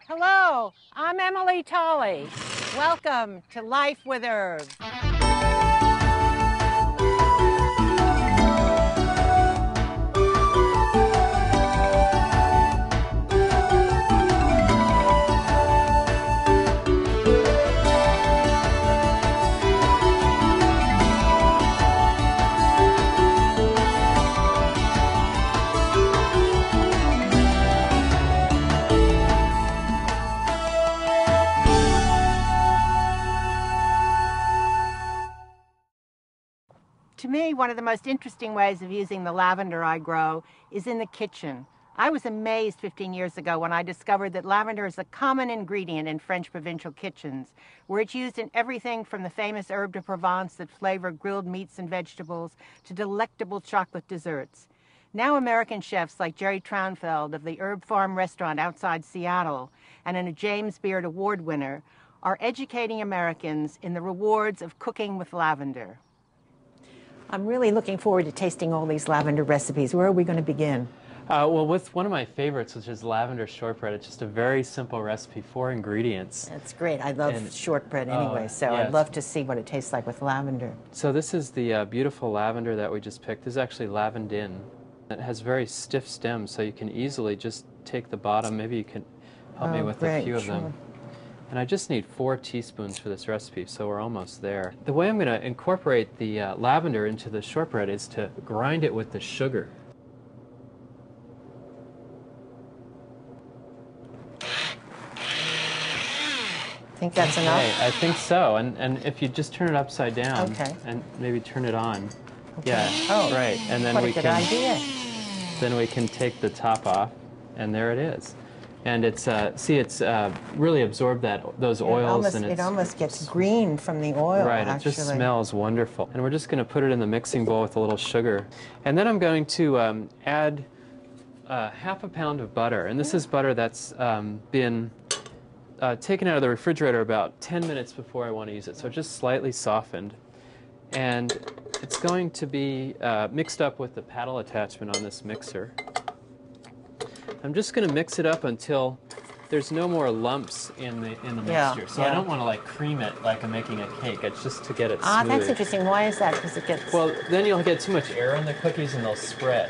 Hello, I'm Emelie Tolley. Welcome to Life with Herbs. To me, one of the most interesting ways of using the lavender I grow is in the kitchen. I was amazed 15 years ago when I discovered that lavender is a common ingredient in French provincial kitchens, where it's used in everything from the famous herb de Provence that flavor grilled meats and vegetables to delectable chocolate desserts. Now American chefs like Jerry Traunfeld of the HerbFarm Restaurant outside Seattle and a James Beard Award winner are educating Americans in the rewards of cooking with lavender. I'm really looking forward to tasting all these lavender recipes. Where are we going to begin? Well, with one of my favorites, which is lavender shortbread. It's just a very simple recipe, 4 ingredients. That's great. I love shortbread anyway, so I'd love to see what it tastes like with lavender. So this is the beautiful lavender that we just picked. This is actually lavendin. It has very stiff stems, so you can easily just take the bottom. Maybe you can help me with a few of them. And I just need 4 teaspoons for this recipe, so we're almost there. The way I'm going to incorporate the lavender into the shortbread is to grind it with the sugar. Think that's enough? I think so. And if you just turn it upside down and maybe turn it on. Okay. Yeah, right. And then what a good idea. Then we can take the top off, and there it is. And it's it's really absorbed those oils, it almost gets green from the oil. Right, actually. it just smells wonderful. And we're just going to put it in the mixing bowl with a little sugar, and then I'm going to add half a pound of butter. And this is butter that's been taken out of the refrigerator about 10 minutes before I want to use it, so just slightly softened. And it's going to be mixed up with the paddle attachment on this mixer. I'm just going to mix it up until there's no more lumps in the mixture. So I don't want to like cream it like I'm making a cake. It's just to get it smooth. Ah, that's interesting. Why is that? Because it gets... Well, then you'll get too much air in the cookies and they'll spread.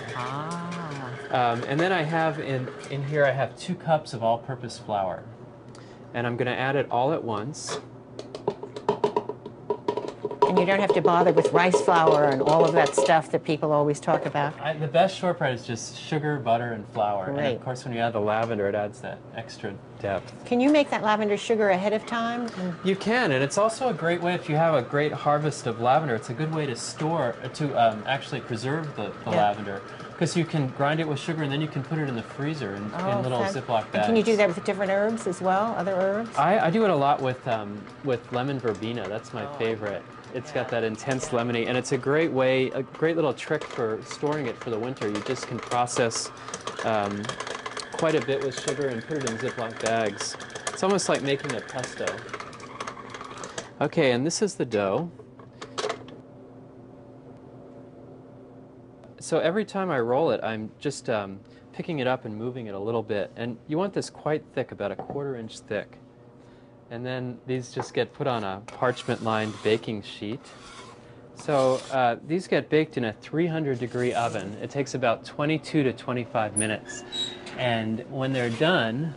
And then I have in here I have 2 cups of all-purpose flour, and I'm going to add it all at once. And you don't have to bother with rice flour and all of that stuff that people always talk about. The best shortbread is just sugar, butter, and flour. Great. And of course, when you add the lavender, it adds that extra depth. Can you make that lavender sugar ahead of time? You can, and it's also a great way if you have a great harvest of lavender. It's a good way to store, actually preserve the lavender. Because you can grind it with sugar, and then you can put it in the freezer in little Ziploc bags. And can you do that with different herbs as well, other herbs? I do it a lot with lemon verbena. That's my favorite. It's got that intense lemony, and it's a great way, a great little trick for storing it for the winter. You just can process quite a bit with sugar and put it in Ziploc bags. It's almost like making a pesto. Okay, and this is the dough. So every time I roll it, I'm just picking it up and moving it a little bit. And you want this quite thick, about 1/4 inch thick. And then these just get put on a parchment-lined baking sheet. So these get baked in a 300-degree oven. It takes about 22 to 25 minutes. And when they're done,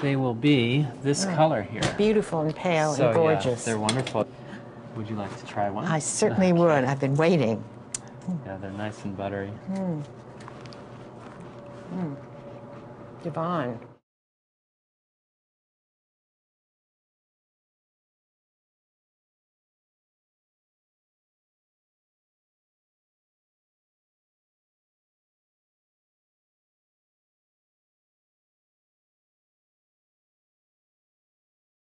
they will be this color here. Beautiful and pale and gorgeous. Yeah, they're wonderful. Would you like to try one? I certainly would. I've been waiting. Yeah, they're nice and buttery. Divine.